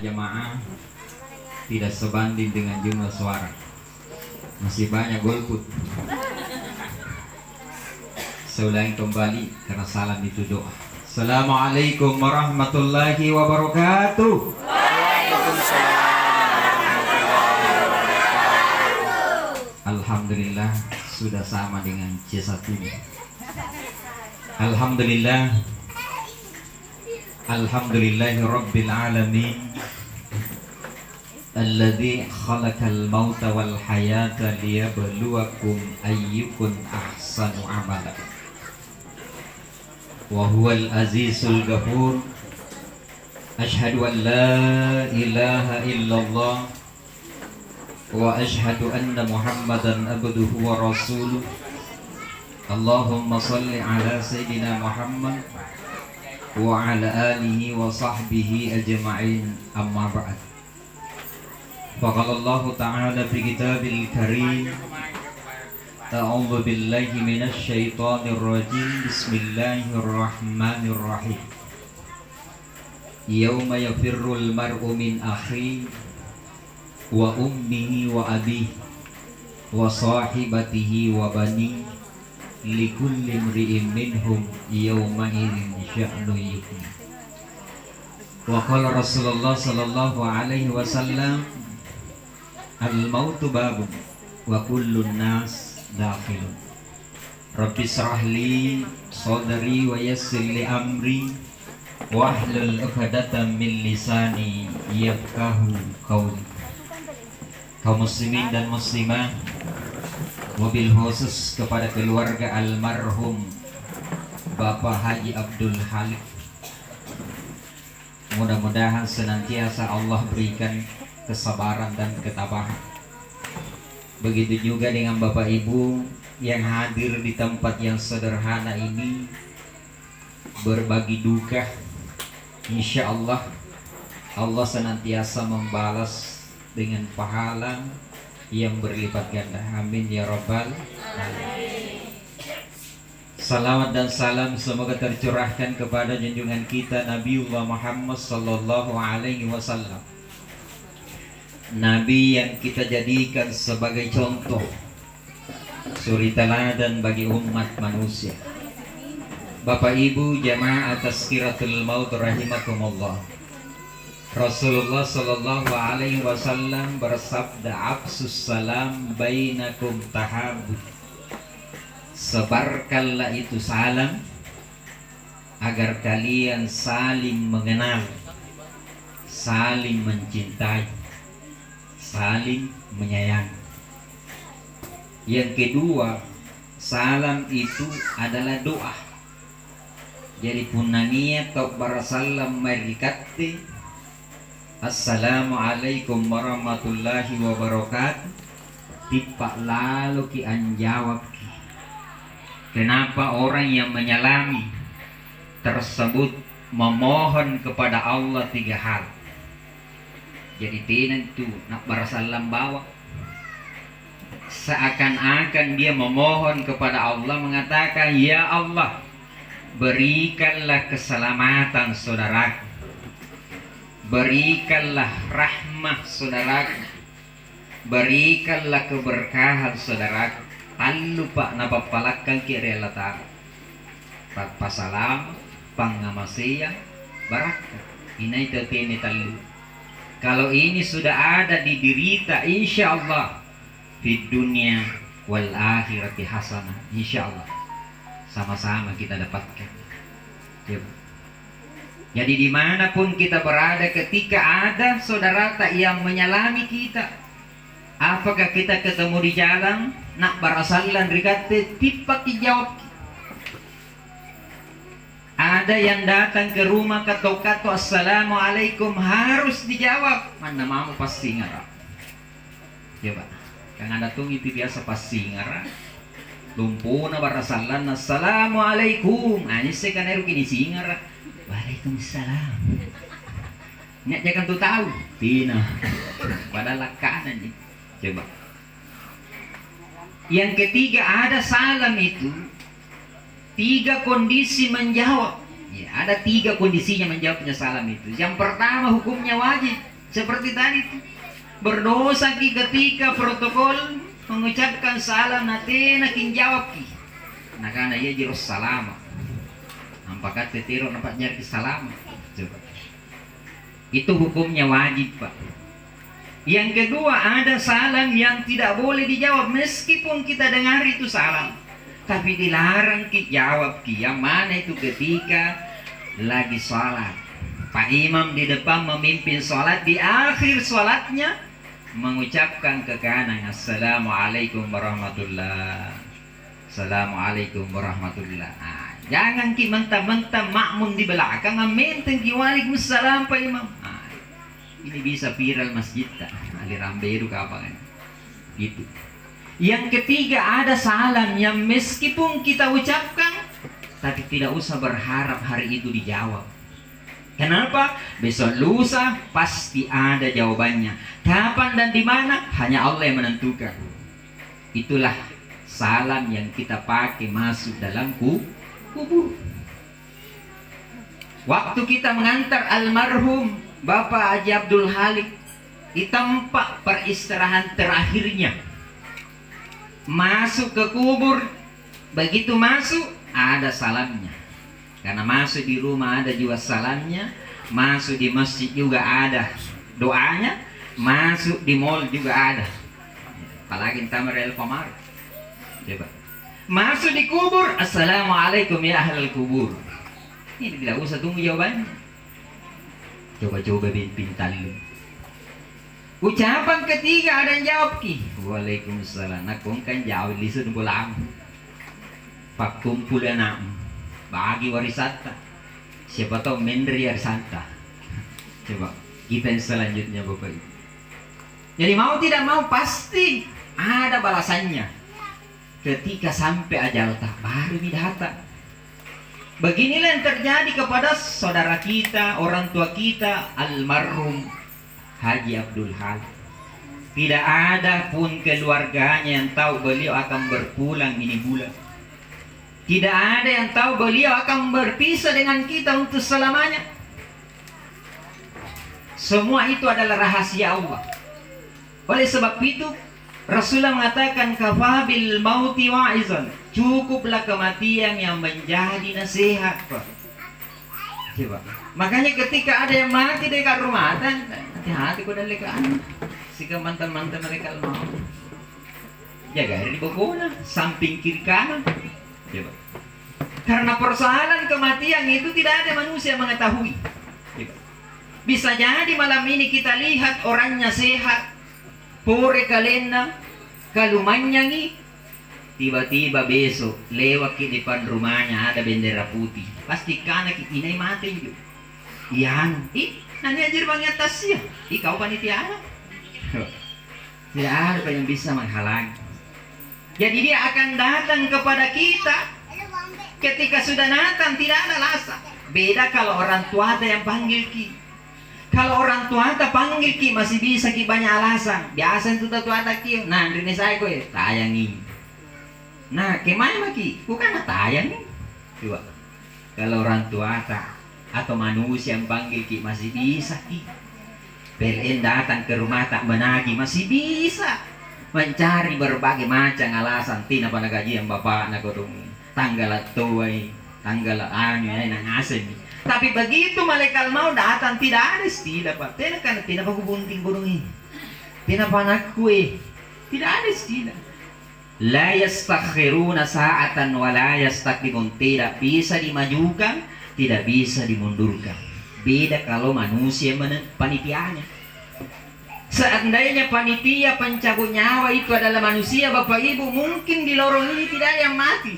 jamaah tidak sebanding dengan jumlah suara. Masih banyak golput. Saya ulangi kembali karena salam itu doa. Assalamualaikum warahmatullahi wabarakatuh. Alhamdulillah sudah sama dengan C1 nya. Alhamdulillah. Alhamdulillahi rabbil alamin. Alladzi khalaqal mauta wal hayata liyabluwakum ayyukum ahsanu amala. Wa huwal azizul ghafur. Asyhadu an la ilaha illallah wa asyhadu anna Muhammadan abduhu wa rasuluh. Allahumma salli ala sayyidina Muhammad wa ala alihi wa sahbihi ajma'in, amma ba'd. Faqala Allah ta'ala fi kitabil karim, a'udzu billahi minasy syaithanir rajim. Bismillahirrahmanirrahim. Yauma yafirrul mar'u min akhihi wa ummihi wa abihi wa sahibatihi wa banihi likulli imri'in minhum yawma idzin sya'nu yughni. Wa qala Rasulullah sallallahu alaihi wasallam, al-mautu babun wa kullun nas dakhilun. Rabbi shrah li sadri wa yassir li amri wahlul 'uqdatam min lisani yafqahu qawli. Kaum muslimin dan muslimah, mobil khusus kepada keluarga almarhum Bapak Haji Abdul Halik, mudah-mudahan senantiasa Allah berikan kesabaran dan ketabahan. Begitu juga dengan Bapak Ibu yang hadir di tempat yang sederhana ini berbagi duka. Insya Allah Allah senantiasa membalas dengan pahala yang berlipat ganda. Amin ya rabbal alamin. Salawat dan salam semoga tercurahkan kepada junjungan kita Nabiullah Muhammad sallallahu alaihi wasallam, Nabi yang kita jadikan sebagai contoh suri teladan bagi umat manusia. Bapak Ibu jamaah Tazkiratul Maut rahimakumullah, Rasulullah sallallahu alaihi wasallam bersabda, "Afsus salam bainakum tahabbu." Sebarkanlah itu salam agar kalian saling mengenal, saling mencintai, saling menyayangi. Yang kedua, salam itu adalah doa. Jadi punania tok barasalam marikati, Assalamualaikum warahmatullahi wabarakatuh. Tipak lalu ki anjawab ki. Kenapa orang yang menyalami tersebut memohon kepada Allah 3 hal. Jadi tinan tu nak barasalam bawa, seakan-akan dia memohon kepada Allah, mengatakan, ya Allah, berikanlah keselamatan saudaraku, berikanlah rahmah saudaraku, berikanlah keberkahan saudaraku. Talu pak napapalakkan kiri latar pasalam pangamasiya barakah. Ini tetini talu. Kalau ini sudah ada di dirita, insya Allah di dunia wal akhirati hasanah, insya Allah sama-sama kita dapatkan. Jadi dimanapun kita berada, ketika ada saudara tak yang menyalami kita, apakah kita ketemu di jalan nak barasalan rikate tipak dijawab. Ada yang datang ke rumah kato-kato assalamualaikum, harus dijawab. Mana mau pasti ngarap. Ya Pak, yang ada tuh itu biasa pasti ngarap. Lumpuna barasalan assalamualaikum. Ini saya kan eru kini singar. Waalaikumsalam. Nyak jangan tuh tahu. Tina. Padahal kanan nih. Coba. Yang ketiga, ada salam itu 3 kondisi menjawab. Ya, ada 3 kondisinya menjawabnya salam itu. Yang pertama, hukumnya wajib. Seperti tadi tuh. Berdosa ki ketika protokol mengucapkan salam nanti nakin jawab ki. Nah karena ia jero salam. Nampakat tetiro nampak nyari salam. Coba. Itu hukumnya wajib, Pak. Yang kedua, ada salam yang tidak boleh dijawab meskipun kita dengar itu salam. Tapi dilarang ki jawab ki. Yang mana itu ketika lagi sholat. Pak Imam di depan memimpin sholat, di akhir sholatnya mengucapkan ke kanan, Assalamualaikum warahmatullah. Assalamualaikum warahmatullah. Nah, jangan ki mentah-mentah makmum di belakang menteng ki waalaikumsalam Pak Imam. Nah, ini bisa viral masjid tak? Ali ramberu kapan? Gitu. Yang ketiga, ada salam yang meskipun kita ucapkan tapi tidak usah berharap hari itu dijawab. Kenapa? Besok lusa pasti ada jawabannya. Kapan dan di mana hanya Allah yang menentukan. Itulah salam yang kita pakai masuk dalam kubur. Waktu kita mengantar almarhum Bapak Haji Abdul Halik di tempat peristirahat terakhirnya, masuk ke kubur, begitu masuk ada salamnya. Karena masuk di rumah ada juga salamnya, masuk di masjid juga ada doanya, masuk di mall juga ada. Apalagi Tamar El Qamar. Coba. Masuk di kubur, Assalamualaikum ya ahlal kubur. Ini tidak usah tunggu jawabannya. Coba-coba pintal lu. Ucapan ketiga ada yang jawab ki. Waalaikumsalam. Nak kan jawab lisun bolang. Pak kumpul anak. Bagi warisata. Siapa tahu Mendri Arsanta. Coba kita yang selanjutnya Bapak Ibu. Jadi mau tidak mau pasti ada balasannya. Ketika sampai ajal tak baru datang. Beginilah yang terjadi kepada saudara kita, orang tua kita, almarhum Haji Abdul Halik. Tidak ada pun keluarganya yang tahu beliau akan berpulang ini bulan. Tidak ada yang tahu beliau akan berpisah dengan kita untuk selamanya. Semua itu adalah rahasia Allah. Oleh sebab itu Rasulullah mengatakan kafabil mauti wa'izan. Cukuplah kematian yang menjadi nasihat, Pak. Coba. Makanya ketika ada yang mati dekat rumah, hati-hati kau dan lekaan. Sika mantan-mantan mereka mau. Jaga di bokona, samping kiri kanan. Coba. Karena persoalan kematian itu tidak ada manusia mengetahui. Coba. Bisa jadi malam ini kita lihat orangnya sehat, pore kalena, kalumanyangi, tiba-tiba besok lewat di depan rumahnya ada bendera putih. Pasti karena inai mati juga. Yan, nanti ajar bang atas ya. Kau panitia. Tidak ada yang bisa menghalangi. Jadi dia akan datang kepada kita. Ketika sudah datang tidak ada alasan. Beda kalau orang tua ada yang panggil ki. Kalau orang tua ada panggil ki masih bisa ki banyak alasan. Biasa itu tua ada ki. Nah, ini saya kau tayangi. Nah, kemana maki? Bukan tayangi. Coba. Kalau orang tua ada atau manusia yang panggil ki masih bisa ki. PLN datang ke rumah tak menagih masih bisa mencari berbagai macam alasan. Tina pada gaji yang bapak nak kodong tanggal tuai tanggal anu ya nang asen. Tapi begitu malaikat mau datang tidak ada istilah Pak. Tidak aku bunting gunung ini. Tidak panakku tidak ada istilah. La yastakhiruna sa'atan wa la yastaqdimun. Tidak bisa dimajukan, tidak bisa dimundurkan. Beda kalau manusia panitianya. Seandainya panitia pencabut nyawa itu adalah manusia, Bapak Ibu, mungkin di lorong ini tidak ada yang mati.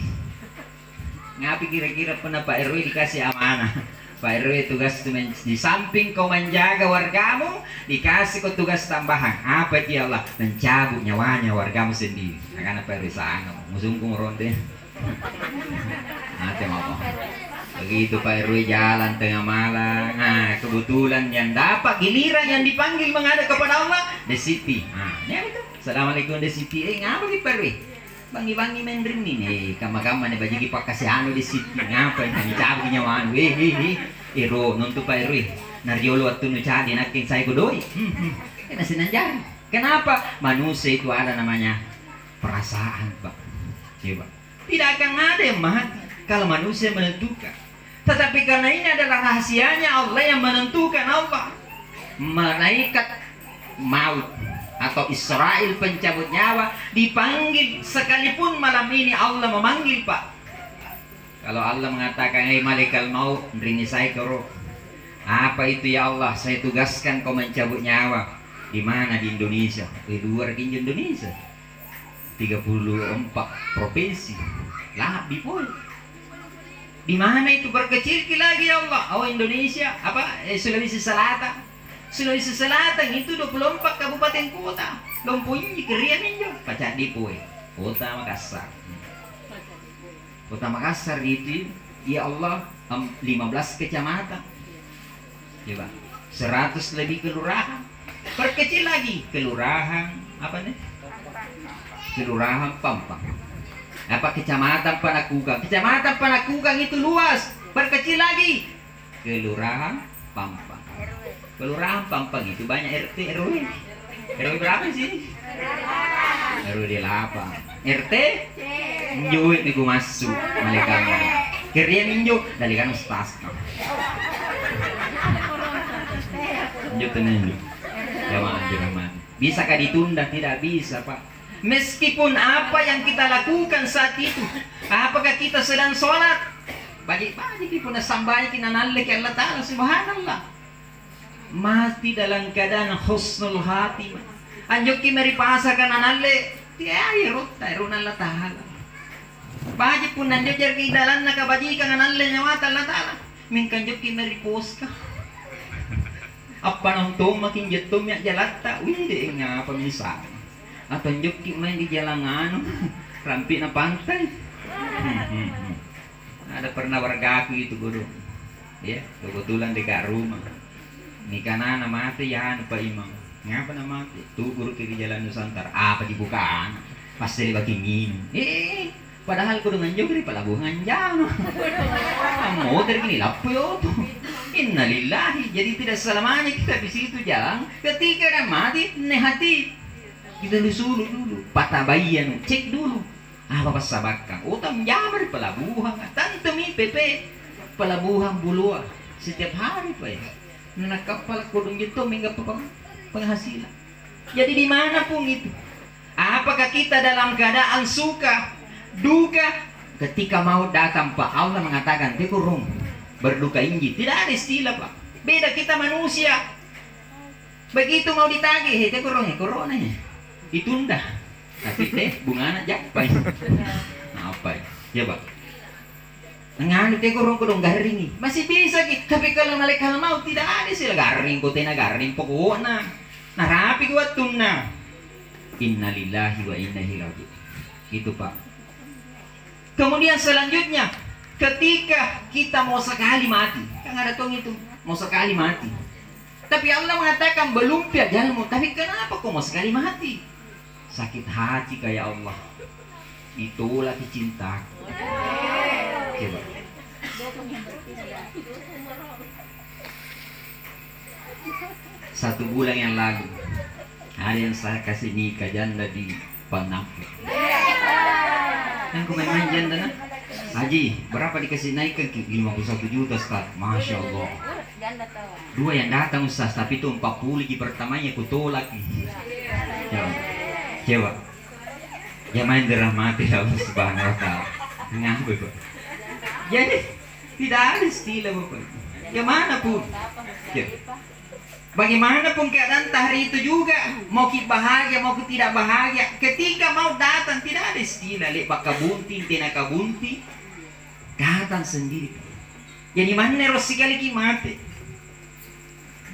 Ngapi kira-kira pernah Pak RW dikasih amanah. Pak RW tugas di samping kau menjaga wargamu, dikasih kau tugas tambahan. Apa itu ya Allah? Mencabut nyawanya wargamu sendiri. Karena Pak RW sangat musungkung ronde. Nanti mau. Begitu Pak RW jalan tengah malam. Nah, kebetulan yang dapat giliran yang dipanggil menghadap kepada Allah, Desiti. Nah, ini itu. Assalamualaikum Desiti. Ngapa nih Pak RW? Bangi-bangi mendring nih. Kama-kama nih bagi pak kasih anu Desiti. Ngapa ini cabut nyawaan? Ro nonton Pak RW. Nariolo at tunucha din aking say kudoy. Kaya sinandiyan. Kenapa? Manusia itu ada namanya perasaan, Pak. Coba. Tidak akan ada yang mati kalau manusia menentukan. Tetapi karena ini adalah rahasianya Allah yang menentukan. Allah malaikat maut atau Israel pencabut nyawa dipanggil, sekalipun malam ini Allah memanggil, Pak. Kalau Allah mengatakan, "Hei malaikat maut, rini saya karo." Apa itu ya Allah? Saya tugaskan kau mencabut nyawa. Di mana? Di Indonesia. Di luar di Indonesia. 34 provinsi. Lah, di pun. Di mana itu berkecil lagi ya Allah? Oh, Indonesia, Sulawesi Selatan. Sulawesi Selatan itu 24 kabupaten kota. Lompunya kerian itu. Pacak Dipoy. Kota Makassar. Kota Makassar itu, ya Allah, 15 kecamatan. Coba, 100 lebih kelurahan. Perkecil lagi, kelurahan apa nih? Kelurahan Pampang. Apa kecamatan Panakukang? Kecamatan Panakukang itu luas. Perkecil lagi, kelurahan Pampang. Kelurahan Pampang itu banyak RT RW. RW berapa sih? RW 8. RT? Njuit nih gue masuk malaikat. Kirian ninjo dari kan stas. Ninjo. Jamaah. Bisakah ditunda? Tidak bisa, Pak. Meskipun apa yang kita lakukan saat itu, apakah kita sedang sholat, bagi pun sampai kita nalik Allah Ta'ala, subhanallah, mati dalam keadaan husnul hati, anjuk kimeri pasakan nalik, tiada rota iruna Allah Ta'ala. Bagi pun anjuk jadi dalam nakabajikan nalik nyawa Allah Ta'ala, mingkanjuk kimeri poska. Apa nonton makin jetum ya jalata, wih deh ngapa misal. Atau njuk main di jalan anu, rampi na pantai. Ada pernah warga aku itu guru, ya kebetulan dekat rumah. Nikah anak mati ya Pak Imam. Ngapa nama mati? Tuh guru kiri jalan Nusantara. Apa dibukaan? Pasti dibagi minum. Padahal kudu nganjuk di pelabuhan jauh. Mau tergini lapu yo tuh. Innalillahi. Jadi tidak selamanya kita di situ jalan. Ketika dan mati, hati kita disuruh dulu. Patah bayian, cek dulu. Apa pasabakan? Utang jamar di pelabuhan. Tante mi PP pelabuhan Bulua setiap hari Pak ya. Nah kapal kudung itu minggu penghasilan. Jadi dimanapun itu. Apakah kita dalam keadaan suka, duka, ketika mau datang Pak Allah mengatakan tekurung berduka inji, tidak ada istilah Pak. Beda kita manusia. Begitu mau ditagih, tekurung corona ditunda. Tapi bunga anak japai. Apa ya Pak? Nganu tekurung kudung garing masih bisa gitu. Tapi kalau malaikat mau tidak ada sila garing, kutena garing pokoknya. Nah rapi kuat tunna. Innalillahi wa inna ilaihi raji'un. Gitu Pak. Kemudian selanjutnya, ketika kita mau sekali mati, kan ada tong itu, mau sekali mati. Tapi Allah mengatakan belum piajalmu, tapi kenapa kok mau sekali mati? Sakit hati kayak Allah. Itulah cinta. Coba. Satu bulan yang lalu, ada yang saya kasih nikah janda di Panang. Kan main janda nah? Haji, berapa dikasih naik ke 51 juta Ustaz? Masya Allah. Dua yang datang Ustaz, tapi itu 40 lagi pertamanya aku tolak. Coba. Ya main dirahmati Allah Subhanahu wa Ta'ala. Ngambek Pak. Jadi tidak ada istilah Bapak. Kemanapun. Ya. Bagaimanapun keadaan hari itu juga, mau kita bahagia, mau kita tidak bahagia, ketika mau datang tidak ada istilah lepak kabunti, tina kabunti, datang sendiri. Jadi mana sekali ki mati,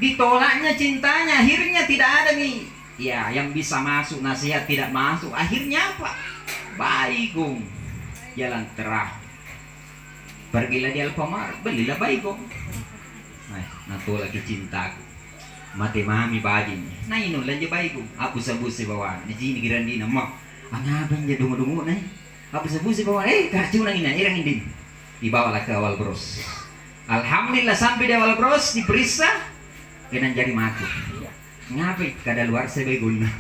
ditolaknya cintanya, akhirnya tidak ada nih. Ya, yang bisa masuk nasihat tidak masuk, akhirnya apa? Baikung, jalan terah. Pergilah di Alfamart, belilah baikung. Nah, tuh lagi cintaku. Mati mami bajin. Nah ino lanja baikung. Aku sabusi bawa. Di sini girandi nama. Angabang dia dungu-dungu nih. Aku sabusi bawa. Karcunang ina irang indin. Dibawalah ke awal bros. Alhamdulillah sampai di awal bros diperiksa. kena jari mati. Ngapain kada luar sebeguna.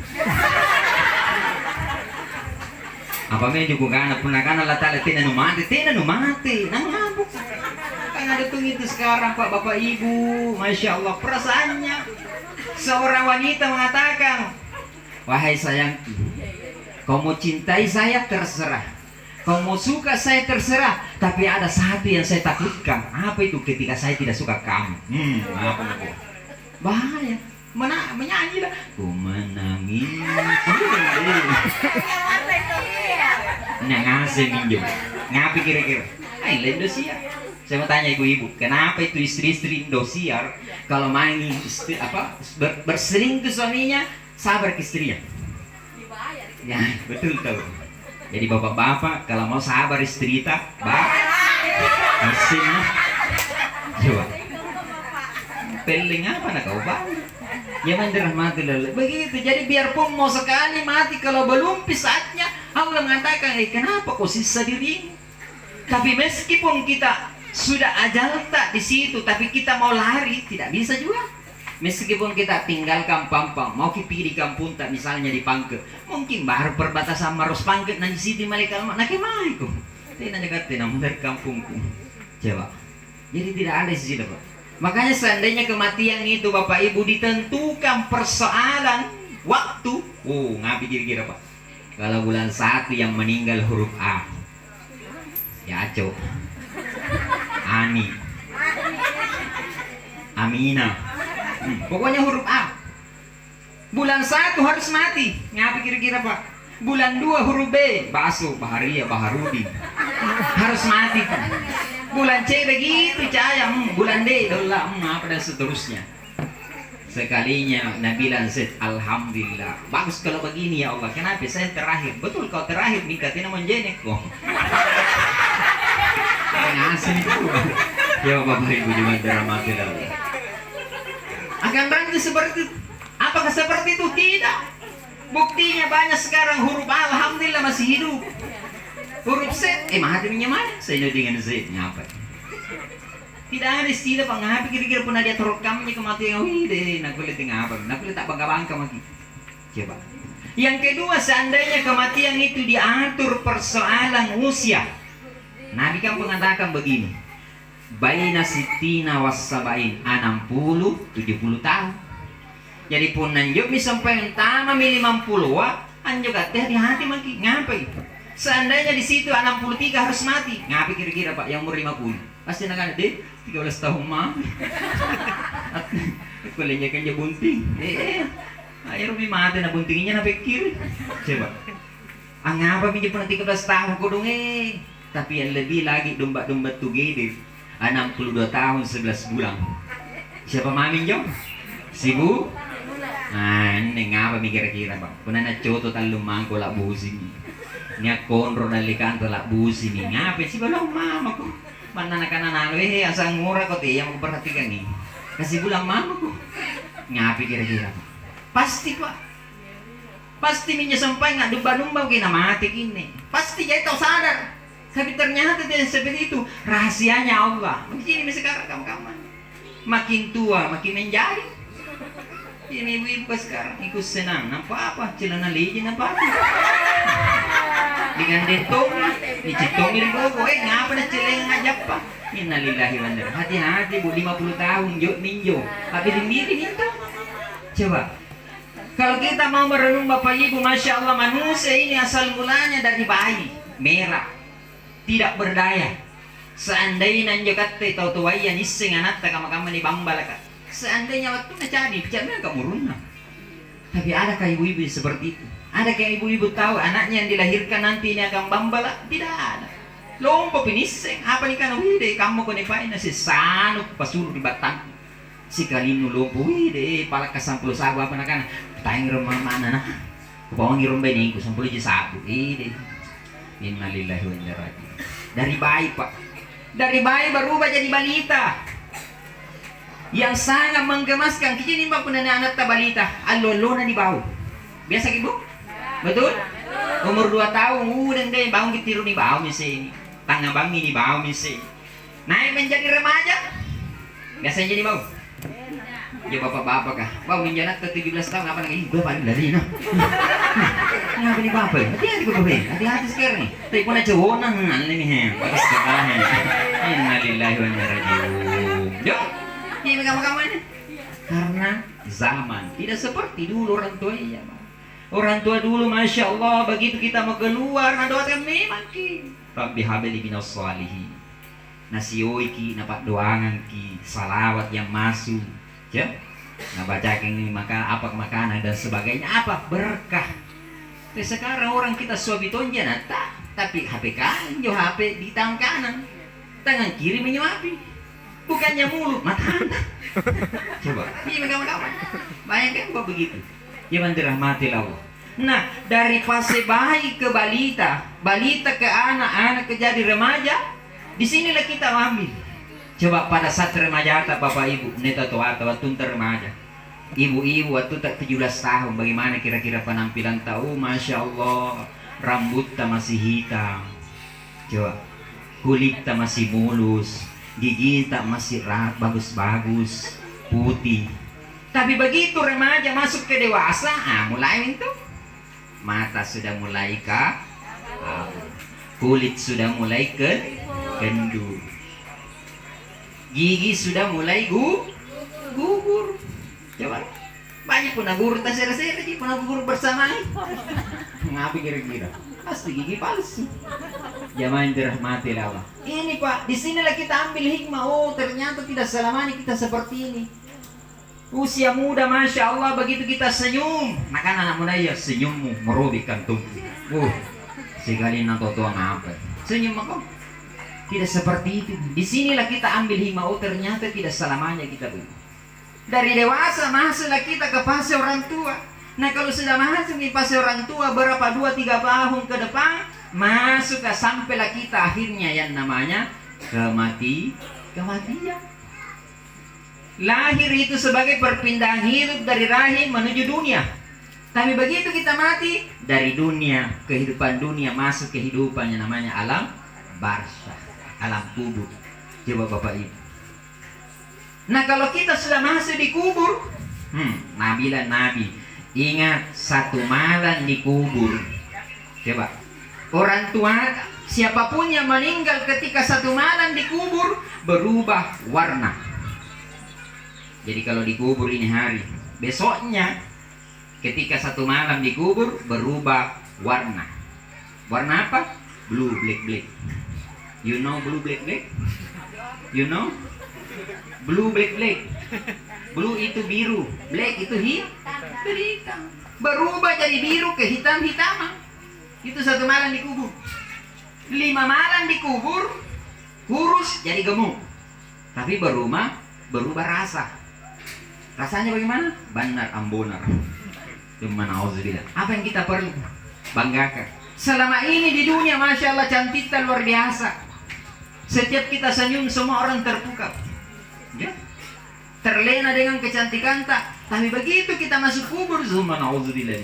Apa me juga kana punakana latala tina nu mati, nang ngabuk. Kan ada tuh itu sekarang Pak Bapak Ibu, Masya Allah perasaannya. Seorang wanita mengatakan, wahai sayangku, kau mau cintai saya terserah, kau mau suka saya terserah, tapi ada satu yang saya takutkan. Apa itu? Ketika saya tidak suka kamu. Apa itu? Bahaya. Menyanyi lah. Ku menangis. Nah ngasih minjem. Ngapi kira-kira? Indonesia. Saya mau tanya ibu-ibu, kenapa itu istri-istri Indosiar kalau main berselingkuh suaminya sabar ke istrinya? Ya betul tahu. Jadi bapak-bapak kalau mau sabar istri tak, mesinnya coba. Peling apa nak kau bang? Ya dirahmati Allah. Begitu. Jadi biarpun mau sekali mati, kalau belum saatnya Allah mengatakan, kenapa kau sisa diri? Tapi meskipun kita sudah ajal tak di situ, tapi kita mau lari tidak bisa juga. Meskipun kita tinggalkan Pampang, mau pergi di kampung tak, misalnya di Pangke, mungkin baru perbatasan Maros Pangke nanti situ malaikat nak kemai ku. Tidak nak kata nak dari kampungku. Coba. Jadi tidak ada di situ Pak. Makanya seandainya kematian itu Bapak Ibu ditentukan persoalan waktu, ngapi kira-kira Pak. Kalau bulan 1 yang meninggal huruf A, ya Aco, Ani, Amina, pokoknya huruf A. Bulan 1 harus mati, ngapi kira-kira Pak. Bulan 2 huruf B, Baso, Baharia, Baharudin, harus mati Pak. Bulan C begitu cahaya, bulan D dola, apa dan seterusnya. Sekalinya Nabila Zaid, alhamdulillah. Bagus kalau begini ya Allah. Kenapa saya terakhir? Betul kau terakhir, Mikatina menjenek kok. Ngasih itu. Ya Bapak Ibu juga dirahmati Allah. Akan berarti seperti itu. Apakah seperti itu? Tidak. Buktinya banyak sekarang huruf A, alhamdulillah masih hidup. Huruf Z, mati mana? Saya dengan Z, ngapa? Tidak ada istilah Pak, ngapain kira-kira pernah dia terekamnya kematian. Wih deh, nak boleh tengah apa? Nak boleh tak bangga-bangga mati. Coba. Yang kedua, seandainya kematian itu diatur persoalan usia. Nabi kan mengatakan begini, baina sitina wassabain, 60-70 tahun. Jadi pun nanjuk sampai entama 50 anjuk hati-hati maki ngapain? Seandainya di situ 63 harus mati, ngapain kira-kira Pak yang umur 50? Pasti nak deh 13 tahun mah. Kuliahnya kan dia bunting. Ayo Rumi mati na buntingnya na pikir. Coba. Ang ngapa minjem pernah 13 tahun kodong Tapi yang lebih lagi domba-domba together 62 tahun 11 bulan. Siapa mami jom? Sibu? Ini ngapa kira-kira Pak? Pernah na coto talumang ko la busing. Niya konro na likanto la busing. Ngapa si balang mama ko? Mana nanalo asang mura ko yang memperhatikan nih. Kasih bulang mama ko. Ngapi kira-kira Pak? Pasti Pak. Pasti minyak sampai nggak dumba-dumba kena mati gini. Pasti jadi tahu sadar. Tapi ternyata tidak seperti itu. Rahasianya Allah. Begini sekarang kamu-kamu. Makin tua makin menjadi. Ini ibu-ibu sekarang ikut senang. Nampak apa? Celana licin nampak apa? Dengan detong, dicitongin koko. Ngapa na celeng ngajak Pak? Innalillahi wa inna ilaihi. Hati-hati Bu, 50 tahun jok ninjo. Tapi dimiring itu. Coba. Kalau kita mau merenung Bapak Ibu, Masya Allah, manusia ini asal mulanya dari bayi merah, tidak berdaya. Seandainya nanjokat tahu tuwayan iseng anak tak kama-kama ni bambalakat. Seandainya waktu jadi bicaranya kamu runah. Tapi adakah ibu-ibu seperti itu? Adakah ibu-ibu tahu anaknya yang dilahirkan nanti ini akan bambala? Tidak ada. Lompo piniseng. Apa nih kan? Wih kamu kau nepain nasi sanuk pasulu di batang. Si kalinu lompo. Wih deh palak kesampul sabu apa nak kan? Tayang rumah mana nah? Kebawangi rumah ini ku sampul aja sabu. Wih deh. Innalillahi wa inna ilaihi raji'un. Dari bayi Pak. Dari bayi berubah jadi balita. Yang sangat menggemaskan. Kita ini Pak punya anak balita. Alolona di bawah. Biasa ibu? Betul? Umur 2 tahun udah deh bangun ketiru di bawah misi. Tangga bangi di bawah misi. Naik menjadi remaja. Biasanya jadi bawah. Ya bapak-bapak kah? Bau minjanat ke 17 tahun apa lagi? Gue paling dari no. Ngapa nih bapak? Hati-hati gue bapak. Hati-hati sekarang nih. Tapi pun aja wonang ini nih. Bagus sekali. Innalillahi wa inna ilaihi raji'un. Yo, ini kamu ini. Karena zaman tidak seperti dulu orang tua ya. Orang tua dulu masya Allah begitu kita mau keluar ngadoakan memang ki. Rabbi habli minas shalihin. Nasioi ki, napak doangan ki, salawat yang masuk. Ya, nah bacakan ini apa makanan dan sebagainya apa berkah. Tapi sekarang orang kita suami tonja nata, tapi HP kanan, jo HP di tangan kanan, tangan kiri menyuapi, bukannya mulut mata. Coba, ini kawan-kawan, bayangkan kok begitu. Jangan dirahmati Allah. Nah, dari fase bayi ke balita, balita ke anak ke jadi remaja, disinilah kita ambil. Coba pada saat remaja bapak ibu, neta tua tuntar remaja, ibu-ibu waktu tak 17 tahun, bagaimana kira-kira penampilan tahu? Masya Allah, rambut tak masih hitam, coba kulit tak masih mulus, gigi tak masih bagus-bagus, putih. Tapi begitu remaja masuk ke dewasa, mulai itu mata sudah mulai kulit sudah mulai kendur. Gigi sudah mulai gugur. Coba banyak pun gugur tak sere-sere, pun gugur bersama. Ngapain kira-kira? Pasti gigi palsu. Jangan dirahmati Allah. Ini Pak, di sinilah kita ambil hikmah. Oh, ternyata tidak selamanya kita seperti ini. Usia muda, masya Allah, begitu kita senyum. Maka anak muda ya senyummu merobek kantung. Sekali nato tua ngapa? Senyum kok. Tidak seperti itu. Disinilah kita ambil hikmah. Oh, ternyata tidak selamanya kita begitu. Dari dewasa masuklah kita ke fase orang tua. Nah, kalau sudah masuk di fase orang tua berapa 2-3 tahun ke depan, masuklah sampailah kita akhirnya yang namanya kematian. Lahir itu sebagai perpindahan hidup dari rahim menuju dunia. Tapi begitu kita mati, dari dunia, kehidupan dunia masuk kehidupan yang namanya alam barzakh, alam kubur. Coba Bapak Ibu. Nah, kalau kita sudah masuk di kubur, nabilah nabi, ingat satu malam di kubur. Coba, orang tua siapapun yang meninggal ketika satu malam di kubur berubah warna. Jadi kalau dikubur ini hari, besoknya ketika satu malam dikubur berubah warna. Warna apa? Blue black black. You know blue black black? You know? Blue black black. Blue itu biru, black itu hitam. Berubah jadi biru ke hitam-hitaman. Itu satu malam dikubur. 5 malam dikubur, kurus jadi gemuk. Tapi berubah rasa. Rasanya bagaimana? Bandar ambonar. Auzubillah. Apa yang kita perlu? Banggakan. Selama ini di dunia, masya Allah, cantiknya luar biasa. Setiap kita senyum, semua orang terpukau. Ya? Terlena dengan kecantikan tak. Tapi begitu kita masuk kubur, auzubillah.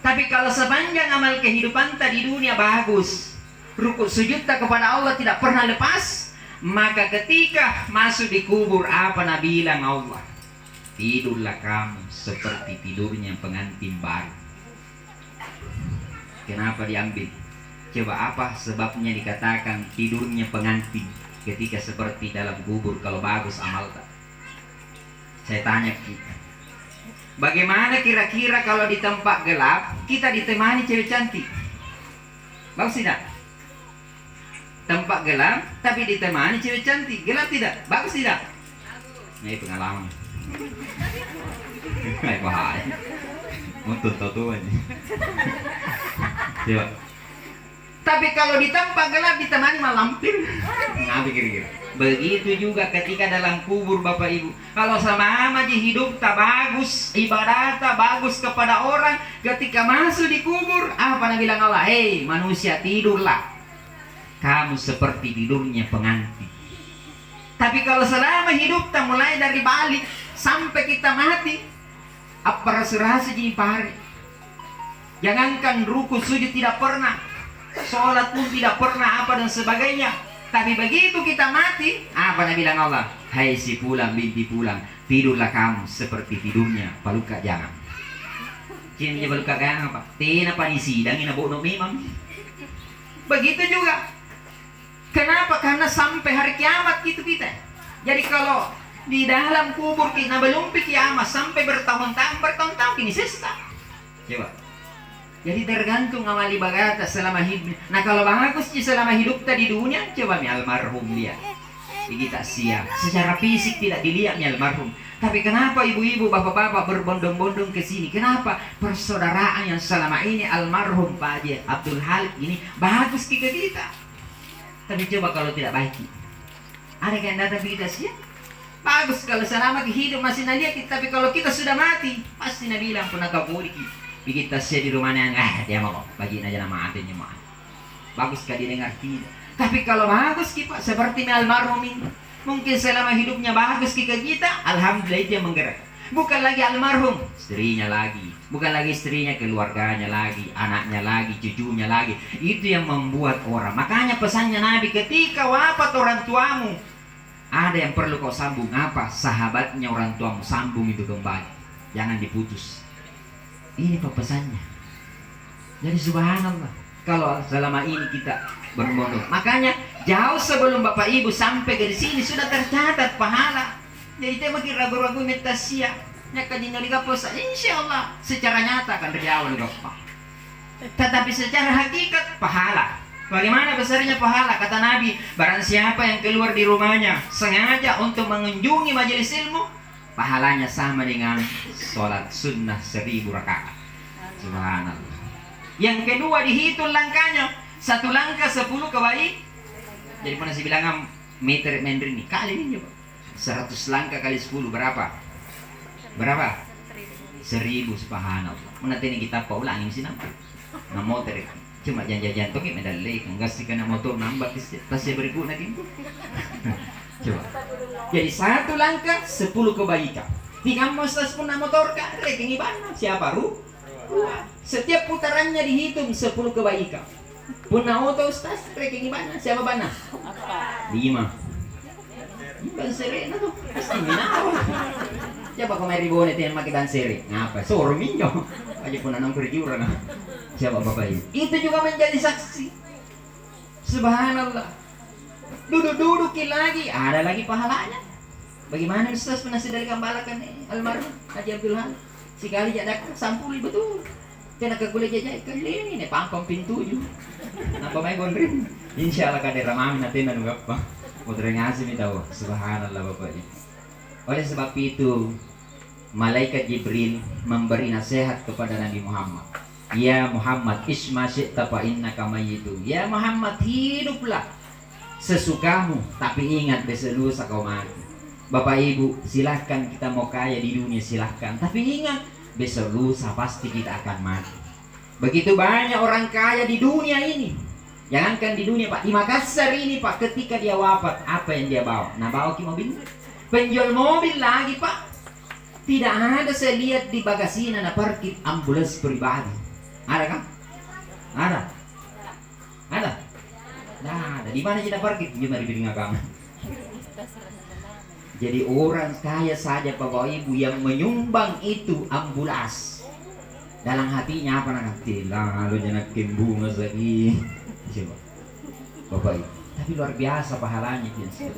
Tapi kalau sepanjang amal kehidupan tadi dunia bagus, rukuk sujud kepada Allah tidak pernah lepas, maka ketika masuk di kubur, apa Nabi bilang Allah? Tidurlah kamu seperti tidurnya pengantin baru. Kenapa diambil? Coba apa sebabnya dikatakan tidurnya pengantin ketika seperti dalam kubur kalau bagus amal tak? Saya tanya kita, bagaimana kira-kira kalau di tempat gelap kita ditemani cewek cantik? Bagus tidak? Tempat gelap tapi ditemani cewek cantik, gelap tidak? Bagus tidak? Ini pengalaman. Kayak bahaya. Untuk tahu aja. Coba. Tapi kalau di tempat gelap ditemani malampir, ngapain kira-kira? Begitu juga ketika dalam kubur Bapak Ibu. Kalau sama aja hidup tak bagus, ibadah tak bagus kepada orang, ketika masuk di kubur, apa Nabi bilang Allah? Hei manusia, tidurlah. Kamu seperti tidurnya pengantin. Tapi kalau selama hidup tak mulai dari balik sampai kita mati, apa rasa jadi pare. Jangankan ruku sujud tidak pernah, sholat pun tidak pernah apa dan sebagainya. Tapi begitu kita mati, apa Nabi bilang Allah? Hai si pulang binti pulang, tidurlah kamu seperti tidurnya paluka jangan. Cina paluka jangan apa? Tina panisidang ina bono memang. Begitu juga. Kenapa? Karena sampai hari kiamat gitu kita. Jadi kalau di dalam kubur kita belum kiamat sampai bertahun-tahun ini sesta. Coba. Jadi tergantung amali bagata selama hidup. Nah kalau bagus selama hidup tadi dunia, coba mi almarhum dia. Kita siap. Secara fisik tidak dilihat mi almarhum. Tapi kenapa ibu-ibu, bapak-bapak berbondong-bondong ke sini? Kenapa persaudaraan yang selama ini almarhum Pak Haji Abdul Halik ini bagus ke kita? Tapi coba kalau tidak baik, ada yang datang kita siap? Bagus kalau selama hidup masih nalihat, tapi kalau kita sudah mati, pasti Nabi bilang pernah kabur kita siap di rumahnya, dia mau bagiin aja nama adanya mah. Bagus kali dengar tidak. Tapi kalau bagus kita seperti almarhum ini, mungkin selama hidupnya bagus kita, alhamdulillah itu yang menggerak. Bukan lagi almarhum, istrinya lagi, bukan lagi istrinya, keluarganya lagi, anaknya lagi, cucunya lagi. Itu yang membuat orang. Makanya pesannya Nabi, ketika wafat orang tuamu, ada yang perlu kau sambung apa? Sahabatnya orang tuamu, sambung itu kembali, jangan diputus. Ini pesannya. Jadi subhanallah, kalau selama ini kita berbondong, makanya jauh sebelum Bapak Ibu sampai ke sini sudah tercatat pahala. Jadi kita makin ragu-ragu minta siap. Nyaka dinaliga posa, insya Allah secara nyata akan terjawab Bapak. Tetapi secara hakikat pahala. Bagaimana besarnya pahala? Kata Nabi, barang siapa yang keluar di rumahnya sengaja untuk mengunjungi majelis ilmu, pahalanya sama dengan sholat sunnah 1000 rakaat. Subhanallah. Yang kedua dihitung langkahnya, 1 langkah 10 kebalik. Jadi pernah saya bilang meter ini kali ini Pak. 100 langkah kali 10 berapa? Berapa? 1000, subhanallah. Nanti ini kita ulangin sih nampak. Nah motor cuma jangan-jangan tuh medali enggak sih kena motor nambah tasnya berikutnya gitu. Coba. Jadi 1 langkah 10 kebaikan. Di kampus tas pun motor kan rekening mana? Siapa setiap putarannya dihitung 10 kebaikan. Punah auto tas rekening mana? Siapa mana? 5. Ban seri na tuh, pasti minaw. Siapa kau may ribonet yang pakai ban seri? Ngapa? Suruh minyo. Aja pun anong kerjura na. Siapa bapak ini? Itu juga menjadi saksi. Subhanallah. Duduk-dudukin lagi, ada lagi pahalanya. Bagaimana Ustaz pernah dari kambalakan almarhum Haji Abdul Halik? Sekali jadak sampul betul. Kena ke kulit jajak kali ini pangkong pintu juga. Napa may gondrin? Insyaallah kada ramamin natin anu gapa. Putri ngasih nih tahu, subhanallah Bapak Ibu. Oleh sebab itu, malaikat Jibril memberi nasihat kepada Nabi Muhammad. Ya Muhammad, isma syi'ta fa innaka mayyitu. Ya Muhammad, hiduplah sesukamu, tapi ingat besok lusa kau mati. Bapak Ibu, silahkan kita mau kaya di dunia silahkan, tapi ingat besok lusa pasti kita akan mati. Begitu banyak orang kaya di dunia ini. Jangankan di dunia Pak, di Makassar ini Pak, ketika dia wafat, apa yang dia bawa? Nah bawa ke mobil, penjual mobil lagi Pak. Tidak ada saya lihat di bagasina na parkir ambulans pribadi. Ada kan? Ada? Ada? Nah, ada. Di mana kita parkir? Gimana di agama? Jadi orang kaya saja Bapak Ibu yang menyumbang itu ambulans. Dalam hatinya apa nanti? Lalu jangan bunga lagi. Coba Bapak Ibu, tapi luar biasa pahalanya gitu.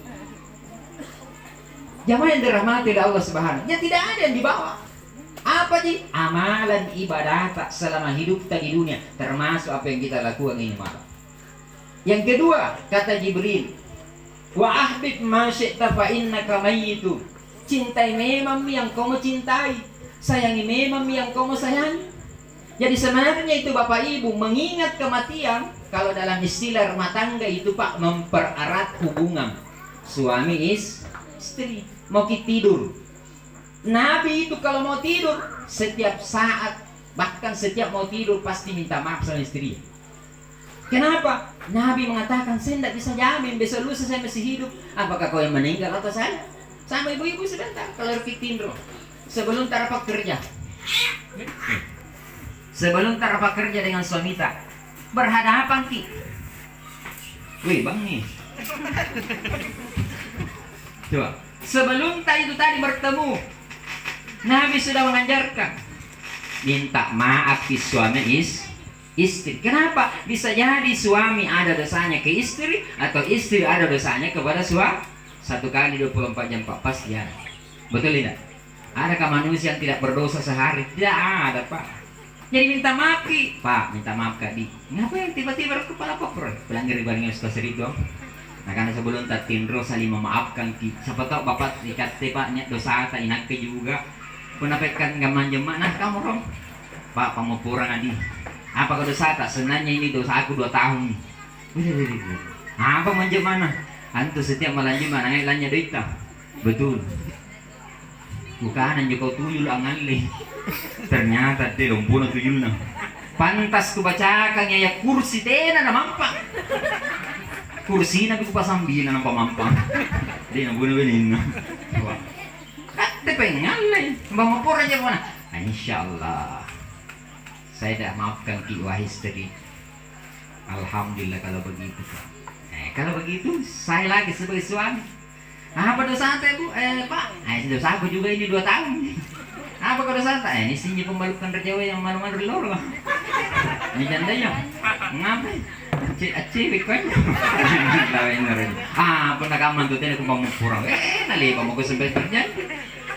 Jamaah yang dirahmati oleh Allah Subhanahu, ya tidak ada yang dibawa. Apa sih? Amalan ibadah tak selama hidup kita di dunia, termasuk apa yang kita lakukan ini malam. Yang kedua, kata Jibril, wa ahbib ma syi'ta fa innaka mayyitu. Cintai memang yang kamu cintai, sayangi memang yang kamu sayangi. Jadi sebenarnya itu Bapak Ibu mengingat kematian. Kalau dalam istilah rumah tangga itu Pak, mempererat hubungan suami istri. Mau tidur, Nabi itu kalau mau tidur setiap saat, bahkan setiap mau tidur pasti minta maaf sama istri. Kenapa? Nabi mengatakan, saya tidak bisa jamin besok lusa saya masih hidup. Apakah kau yang meninggal atau saya? Sama ibu-ibu sebentar kalau tidur sebelum tarapak kerja. Sebelum tarapak kerja dengan suami tak berhadapan ki. Wih bang nih. Coba Sebelum tadi itu tadi bertemu, Nabi sudah mengajarkan minta maaf ke suami istri. Kenapa? Bisa jadi suami ada dosanya ke istri, atau istri ada dosanya kepada suami. 1 kali 24 jam Pak, pasti ada. Betul tidak? Adakah manusia yang tidak berdosa sehari? Tidak ada Pak. Jadi minta maaf Ki. Pak, minta maaf Kak Di. Ngapa yang tiba-tiba kepala koper? Pelanggar dibandingin Ustaz Ridho. Nah karena sebelum tatindro saling memaafkan Ki. Siapa tahu Bapak ikat Paknya dosa tak inak ke juga. Penapetkan gaman jemaah. Nah kamu Rom. Pak, pengupurang Adi. Apa kau dosa tak? Sebenarnya ini dosa aku 2 tahun. Apa manja mana? Antu setiap malam mana lanya duit tak? Betul. Bukan hanya kau tuyul angali. Ternyata dia dompuno tuyul na. Pantas ku bacakan ya kursi tena na mampang. Kursi na ku pasambina na pamampang. Dia na bunuh benin. Kate pengalay. Bamapura aja mana? Insyaallah. Saya dah maafkan Ki Wahistri. Alhamdulillah kalau begitu. Kalau begitu saya lagi sebagai suami. Apa dosa anda Bu? Pak, dosa aku juga ini 2 tahun. Apa kau dosa anda? Ini sinnya pembalukan rejawa yang malu-malu di loro. Ini jandanya. Ngapain? Cewek kan? Pernah kaman tuh tadi aku mau purang. Nali kamu aku sampai terjadi.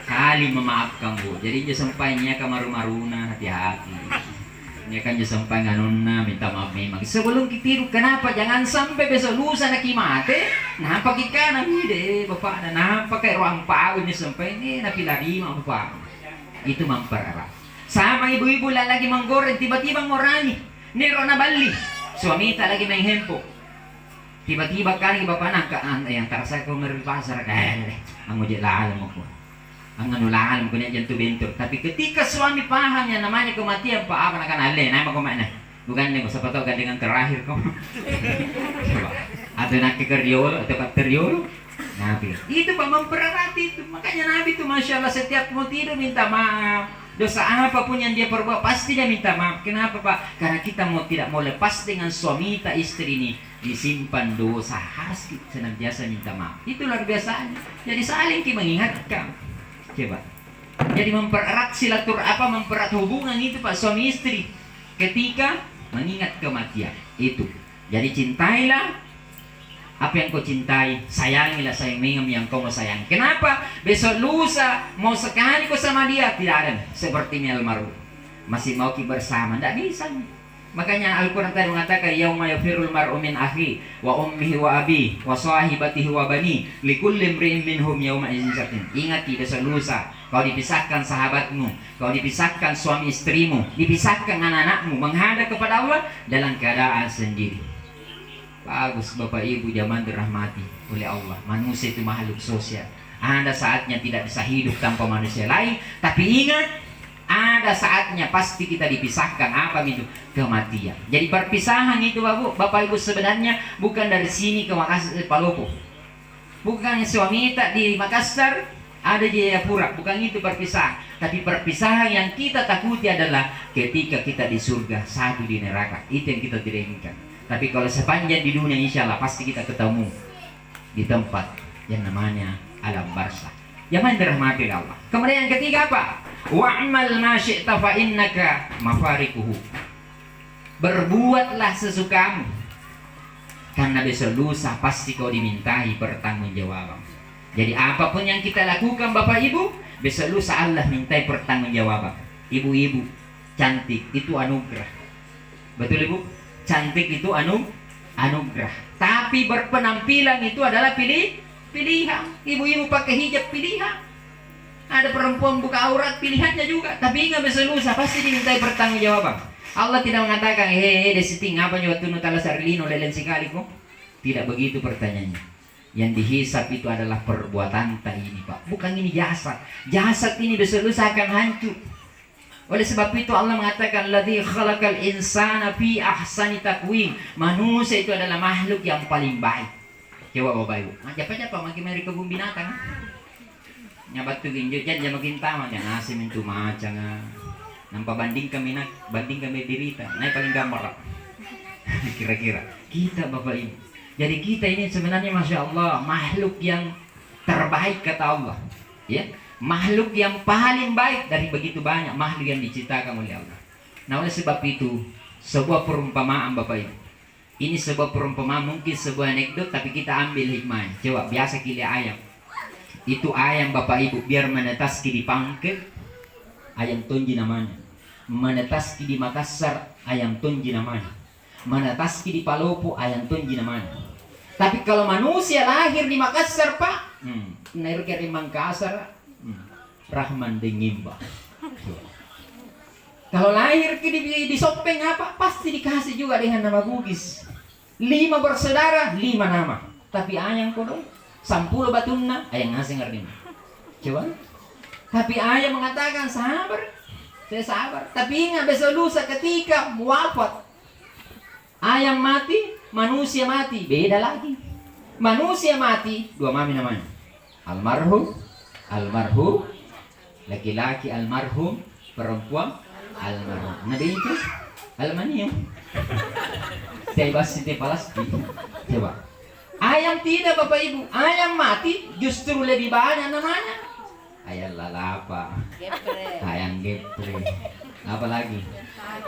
Kali memaafkan Bu. Jadi dia sampainya kamaru-maruna hati-hati. Ini kan dia sampai nganuna minta maaf memang. Sebelum kita tidur, kenapa jangan sampai besok lusa nak mate? Napa kita nami deh bapak? Napa kayak ruang pau ini sampai ini napi lari mah bapak? Itu mempererat. Sama ibu-ibu lagi menggoreng tiba-tiba ngorani. Nero na bali. Suami tak lagi main hempo. Tiba-tiba kali bapak nangkaan yang tak saya kau ngeri pasar kan? Ang ujek lalang mo po. Ang anulahan mo kanya jantu bentur. Tapi ketika suami paham yang namanya kematian Pak apa akan alih nama kau mana? Bukan nih siapa tahu gandengan terakhir kau. Atau nak keriol atau kateriol. Nabi itu Pak mempererat itu. Makanya Nabi itu Masya Allah setiap mau tidur minta maaf. Dosa apapun yang dia perbuat pasti dia minta maaf. Kenapa Pak? Karena kita tidak mau lepas dengan suami tak istri ini. Disimpan dosa harus senantiasa minta maaf. Itu luar biasanya. Jadi saling kita mengingatkan. Coba. Jadi mempererat mempererat hubungan itu Pak suami istri ketika mengingat kematian itu. Jadi cintailah apa yang kau cintai, sayangilah sayang yang kau mau sayang. Kenapa? Besok lusa mau sekali kau sama dia tidak ada seperti almarhum. Masih mau kita bersama, tidak bisa. Makanya Al-Quran tadi mengatakan yauma yafirul mar'u min akhi wa ummihi wa abi wa sahibatihi wa bani likulli imri'in minhum yauma idzin syatin. Ingat besok lusa kau dipisahkan sahabatmu, kau dipisahkan suami istrimu, dipisahkan anak-anakmu menghadap kepada Allah dalam keadaan sendiri. Bagus Bapak Ibu zaman dirahmati oleh Allah. Manusia itu makhluk sosial. Ada saatnya tidak bisa hidup tanpa manusia lain, tapi ingat ada saatnya pasti kita dipisahkan. Apa itu? Kematian. Jadi perpisahan itu Bapak Ibu sebenarnya bukan dari sini ke Makassar, Palopo. Bukan suami tak di Makassar, ada di Jayapura. Bukan itu perpisahan. Tapi perpisahan yang kita takuti adalah ketika kita di surga, satu di neraka. Itu yang kita tidak inginkan. Tapi kalau sepanjang di dunia insya Allah pasti kita ketemu di tempat yang namanya alam barzakh. Yang dirahmati Allah. Kemudian yang ketiga apa? Wa'mal ma syi'ta fa innaka mafarikuhu. Berbuatlah sesukamu, karena besok lusa pasti kau dimintai pertanggungjawaban. Jadi apapun yang kita lakukan Bapak Ibu, besok lusa Allah mintai pertanggungjawaban. Ibu-ibu cantik itu anugerah. Betul Ibu? Cantik itu anugerah. Tapi berpenampilan itu adalah pilihan. Ibu-ibu pakai hijab pilihan. Ada perempuan buka aurat pilihannya juga. Tapi ingat besok lusa pasti dimintai pertanggungjawaban. Allah tidak mengatakan desiting apa nyawa tunu tala sarlino lelen sikali kok. Tidak begitu pertanyaannya. Yang dihisap itu adalah perbuatan ini Pak. Bukan ini jasad. Jasad ini besok lusa akan hancur. Oleh sebab itu Allah mengatakan ladzi khalaqal insana fi ahsani taqwim. Manusia itu adalah makhluk yang paling baik. Coba Bapak Ibu. Apa makin mari kebun binatang. Nyabat tu ginjo jan makin taman ya nasi mintu macam nampak banding kami dirita naik paling gambar kira-kira kita Bapak Ibu. Jadi kita ini sebenarnya Masya Allah makhluk yang terbaik kata Allah. Ya, makhluk yang paling baik dari begitu banyak makhluk yang diciptakan oleh Allah. Nah, oleh sebab itu, sebuah perumpamaan Bapak Ibu. Ini sebuah perumpamaan, mungkin sebuah anekdot, tapi kita ambil hikmahnya. Coba, biasa kita ayam. Itu ayam Bapak Ibu, biar menetas di Pangkep, ayam tonji namanya. Menetas di Makassar, ayam tonji namanya. Menetas di Palopo, ayam tonji namanya. Tapi kalau manusia lahir di Makassar, Pak, naik ke Makassar, Rahman Dengimba. Kalau lahir di Sopeng apa, pasti dikasih juga dengan nama Bugis. 5 bersaudara, 5 nama. Tapi ayam kono, 10 batuna, ayam ngasih ngerti. Coba. Tapi ayam mengatakan sabar, saya sabar. Tapi ingat besok lusa ketika wafat, ayam mati, manusia mati, beda lagi. Manusia mati, 2 mami namanya. Almarhum, laki-laki almarhum, perempuan almarhum. Nabi itu aluminium. Saya bahas setiap pasti. Coba. Ayam tidak Bapak Ibu, ayam mati justru lebih banyak namanya. Ayam lalapa, ayam geprek, apa lagi?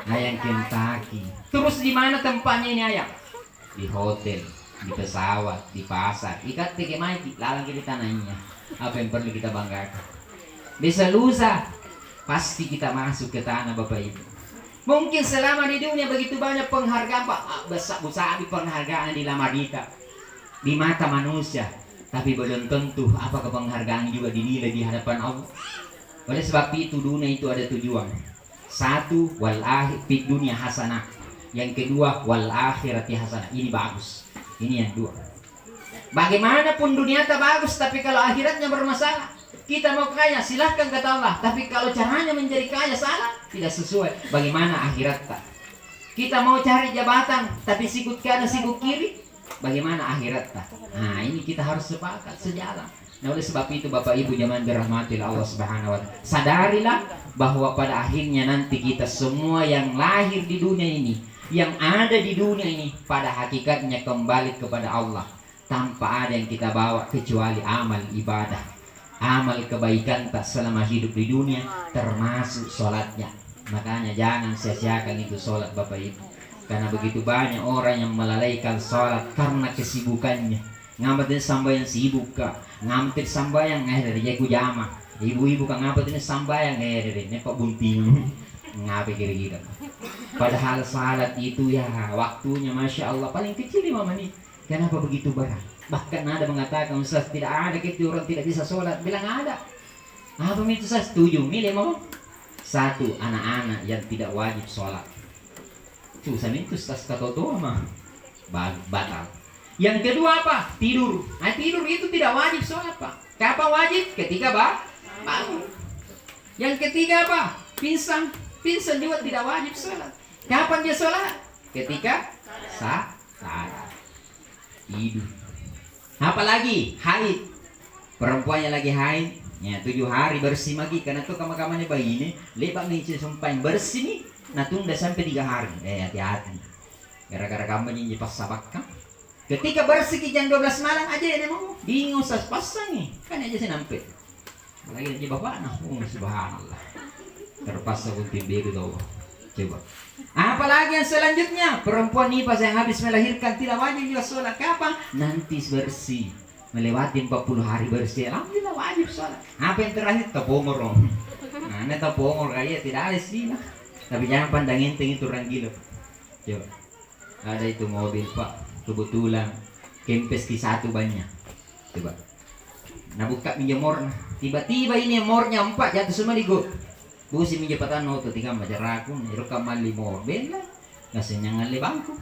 Ayam Kentucky. Terus di mana tempatnya ini ayam? Di hotel, di pesawat, di pasar. Ikat tiga mati, lalang kita tanahnya. Apa yang perlu kita banggakan? Bisa lusa, pasti kita masuk ke tanah Bapak Ibu. Mungkin selama di dunia begitu banyak penghargaan Pak, besar penghargaan di Amerika, di mata manusia, tapi belum tentu apakah penghargaan juga dinilai di hadapan Allah. Oleh sebab itu dunia itu ada tujuan. 1, wal akhir fid dunya hasanah. Yang kedua, wal akhirati hasanah. Ini bagus. Ini yang 2. Bagaimanapun dunia tak bagus, tapi kalau akhiratnya bermasalah. Kita mau kaya, silahkan kata Allah. Tapi kalau caranya menjadi kaya salah, tidak sesuai. Bagaimana akhirat tak? Kita mau cari jabatan, tapi sikut kanan, sikut kiri. Bagaimana akhirat tak? Nah, ini kita harus sepakat, sejalan. Nah, oleh sebab itu Bapak Ibu jangan dirahmati Allah Subhanahu wa Ta'ala. Sadarilah bahwa pada akhirnya nanti kita semua yang lahir di dunia ini, yang ada di dunia ini, pada hakikatnya kembali kepada Allah. Tanpa ada yang kita bawa kecuali amal ibadah, amal kebaikan tak selama hidup di dunia, termasuk sholatnya. Makanya jangan sia-siakan itu sholat Bapak Ibu. Karena begitu banyak orang yang melalaikan sholat karena kesibukannya. Ngamatin sambayang sibuk kak, ngamatin sambayang dari jago jama. Ibu-ibu kan ngamatin sambayang dari nepok bunting. Ngapain kira-kira. Padahal sholat itu ya waktunya Masya Allah paling kecil 5 menit. Kenapa begitu berat? Bahkan ada mengatakan Ustaz tidak ada gitu orang tidak bisa sholat. Bilang ada. Apa itu saya setuju. Milih mau. 1, anak-anak yang tidak wajib sholat. Susah itu Ustaz kata tua mah batal. Yang kedua apa? Tidur. Nah, tidur itu tidak wajib sholat Pak. Kapan wajib? Ketika bangun. Yang ketiga apa? Pingsan. Pingsan juga tidak wajib sholat. Kapan dia sholat? Ketika sadar. Tidur. Apalagi haid. Perempuannya lagi haid. Ya 7 hari bersih lagi. Karena tuh kamar-kamarnya bayi ini lebar nih sumpah bersih nih. Nah tunda sampai 3 hari. Hati-hati. Gara-gara kamu ini pas sabakkan. Ketika bersih jam 12 malam aja ya mau bingung pasang nih. Kan aja saya nampil. Lagi aja bapak nah, subhanallah. Terpaksa gunting biru tuh. Coba. Apalagi yang selanjutnya, perempuan nipas yang habis melahirkan tidak wajib juga sholat. Kapan? Nanti bersih. Melewati 40 hari bersih. Alhamdulillah wajib sholat. Apa yang terakhir? Tapongor. Nah, ini tapongor kaya tidak ada sih. Tapi jangan pandangin itu orang gila. Coba. Ada itu mobil Pak. Kebetulan kempes Q1 banyak. Coba. Nah buka minyak morna. Tiba-tiba ini mornya 4 jatuh semua di got. Busi minyak patan noto tika majaraku. Nirukam mali mobil lah. Ngasih nyangan bangku.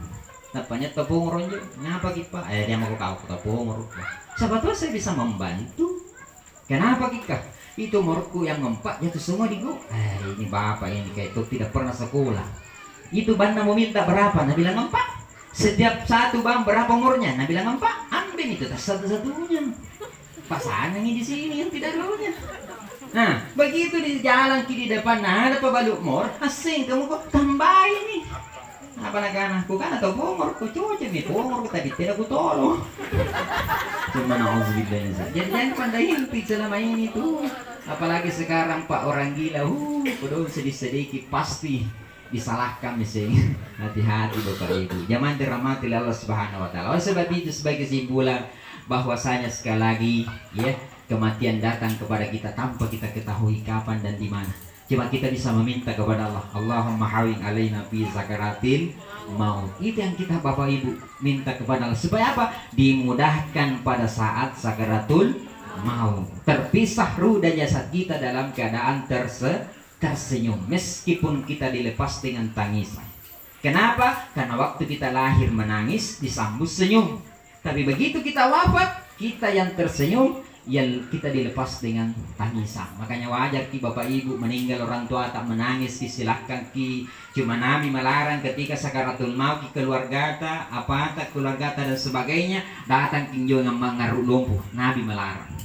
Napanya tepung ronjo. Ngapa kita? Dia mau kau tepung ronjo. Siapa tahu saya bisa membantu. Kenapa kita? Itu morku yang 4 jatuh semua di got. Ini bapak ini kayak itu tidak pernah sekolah. Itu banda mau minta berapa? Nah bilang 4. Setiap satu bang berapa umurnya? Nah bilang 4, ambil itu satu-satunya. Pasangan ini di sini yang tidak tahunya. Nah begitu di jalan kiri depan nah ada pebaluk mor, asing kamu kok tambah ini. Apa nak anakku kan atau pomor ku cuci nih pomor ku tadi tidak ku tolong. Cuma nauzubillah. Jangan pandai himpi selama ini tuh. Apalagi sekarang Pak orang gila, kudu sedikit pasti disalahkan misalnya. Hati-hati Bapak Ibu. Jangan dirahmati Allah Subhanahu wa taala. Oleh sebab itu sebagai kesimpulan bahwasanya sekali lagi ya, kematian datang kepada kita tanpa kita ketahui kapan dan di mana. Cuma kita bisa meminta kepada Allah, Allahumma hawin alaina fi sakaratil maut. Itu yang kita Bapak Ibu minta kepada Allah supaya apa? Dimudahkan pada saat sakaratul maut. Terpisah ruh dan jasad kita dalam keadaan tersenyum meskipun kita dilepas dengan tangisan. Kenapa? Karena waktu kita lahir menangis disambut senyum. Tapi begitu kita wafat, kita yang tersenyum, yang kita dilepas dengan tangisan. Makanya wajar ki Bapak Ibu meninggal orang tua tak menangis, disilahkan ki. Cuma Nabi melarang ketika sakaratul maut ki keluarga ta, apa tak keluarga ta dan sebagainya datang tinjau yang mengaruh lumpuh. Nabi melarang.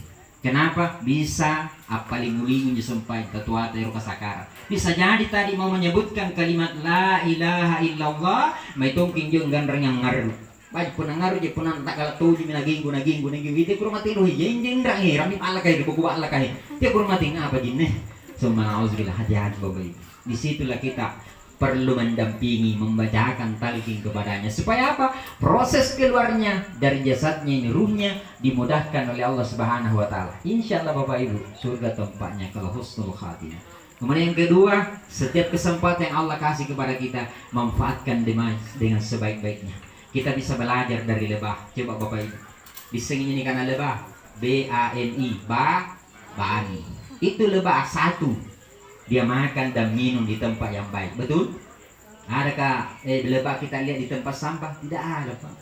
Kenapa? Bisa apaling-uling sampai ketua teru kasakara. Bisa jadi tadi mau menyebutkan kalimat la ilaha illallah, may tongking yung ganrang yang ngaruh. Baik pun ngaruh je pun tak kala tuju naginggu itu kurang mati loh jeng rangi rami pala kay buku ala kay dia kurang mati ngapa jinne semua auzubillah hati-hati Bapak Ibu. Disitulah kita perlu mendampingi, membacakan talqin kepadanya supaya apa? Proses keluarnya dari jasadnya ini, ruhnya dimudahkan oleh Allah Subhanahu wa taala. Insyaallah Bapak Ibu, surga tempatnya kalau husnul khatimah. Kemudian yang kedua, setiap kesempatan yang Allah kasih kepada kita manfaatkan dengan sebaik-baiknya. Kita bisa belajar dari lebah. Coba Bapak Ibu. Disengin ini karena lebah. BANI, bani. Itu lebah satu. Dia makan dan minum di tempat yang baik. Betul? Adakah lebah kita lihat di tempat sampah? Tidak ada, Pak.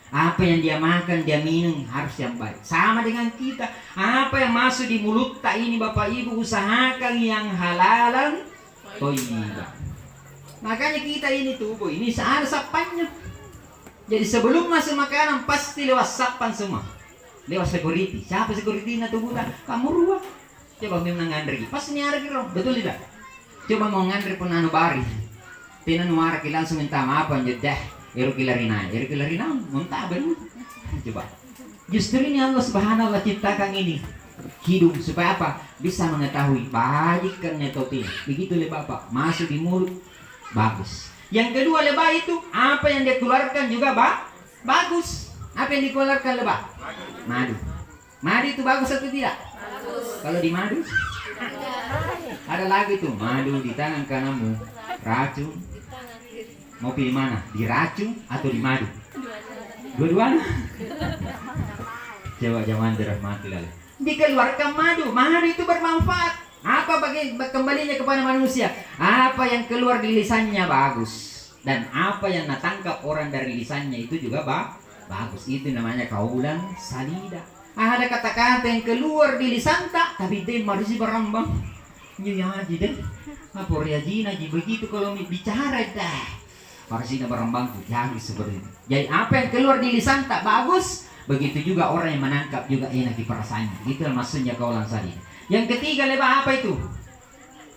Apa yang dia makan, dia minum harus yang baik. Sama dengan kita. Apa yang masuk di mulut tak ini Bapak Ibu, usahakan yang halalan thayyibah. Makanya kita ini tubuh ini ada sapannya. Jadi sebelum masuk makanan pasti lewat sapan semua. Lewat security. Siapa security na tubuh tak? Kamu ruah. Coba memang ngandri. Pas nyari kiro. Betul tidak? Coba mau ngandri pun anu bari. Tina nuara ki langsung minta maaf anjir dah. Eru kilarina. Muntah benar. Coba. Justru ini Allah Subhanahu wa ciptakan ini. Hidung supaya apa? Bisa mengetahui baikkannya atau tidak. Begitu le Bapak. Masuk di mulut bagus. Yang kedua lebah itu apa yang dia keluarkan juga bagus. Apa yang dikeluarkan lebah? Madu. Madu itu bagus atau tidak? Bagus. Kalau di madu ada lagi tuh madu di tangan kananmu, racun. Mau pilih mana? Di racun atau di madu? Dua-duanya. Coba jangan dirahmati lalu. Dikeluarkan madu. Madu itu bermanfaat. Apa bagi kembalinya kepada manusia? Apa yang keluar di lisannya bagus, dan apa yang natangkap orang dari lisannya itu juga bagus. Itu namanya kaulan salida. Ada kata-kata yang keluar di lisan tak, tapi dia masih berambang. Ya aja deh. Apa reajina aja begitu kalau bicara dah. Masih berambang tuh jangan seperti itu. Jadi apa yang keluar di lisan tak bagus, begitu juga orang yang menangkap juga enak di perasaannya. Gitu maksudnya kaulan salida. Yang ketiga lebah apa itu?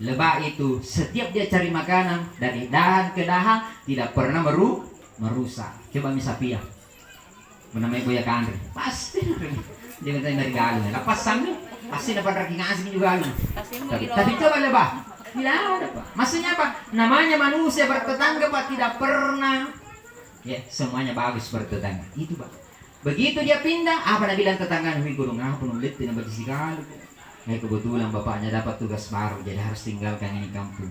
Lebah itu setiap dia cari makanan dari dahan ke dahan tidak pernah merusak. Coba misapia. Menamai boya kandri. Pasti dia minta dari galung. Lepas sambil pasti dapat raking asing juga galung. Tapi coba lebah. Tidak ada Pak. Maksudnya apa? Namanya manusia bertetangga Pak tidak pernah. Ya semuanya bagus bertetangga. Itu Pak. Begitu dia pindah, apa nak bilang tetangga nih gunung apa nulit tidak bagi galu. Kebetulan bapaknya dapat tugas baru, jadi harus tinggalkan ini kampung.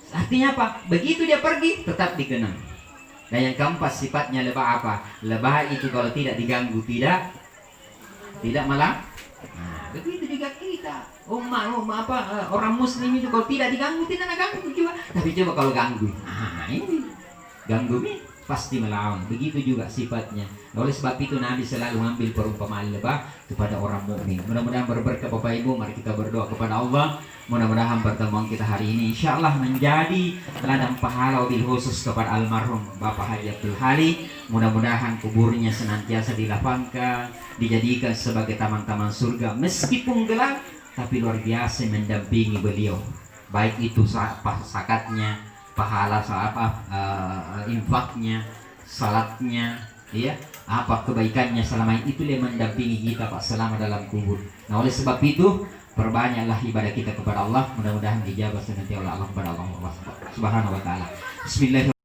Artinya apa? Begitu dia pergi, tetap dikenang. Dan yang keempat sifatnya lebah apa? Lebah itu kalau tidak diganggu, tidak malah. Nah, begitu juga kita. Orang Muslim itu kalau tidak diganggu, tidak ganggu juga. Tapi coba kalau ganggu, ini ganggu nih. Pasti melawan. Begitu juga sifatnya. Oleh sebab itu Nabi selalu mengambil perumpamaan lebah kepada orang mukmin. Mudah-mudahan berberkah Bapak Ibu. Mari kita berdoa kepada Allah. Mudah-mudahan pertemuan kita hari ini insyaallah menjadi teladan pahala wabil khusus kepada almarhum Bapak Haji Abdul Hali. Mudah-mudahan kuburnya senantiasa dilapangkan, dijadikan sebagai taman-taman surga meskipun gelap, tapi luar biasa mendampingi beliau. Baik itu sakatnya, pahala infaknya, salatnya, ya, apa kebaikannya selama itu dia mendampingi kita Pak selama dalam kubur. Nah oleh sebab itu perbanyaklah ibadah kita kepada Allah, mudah-mudahan dijabah senantiasa oleh Allah kepada Allah Subhanahu wa taala. Bismillahirrahmanirrahim.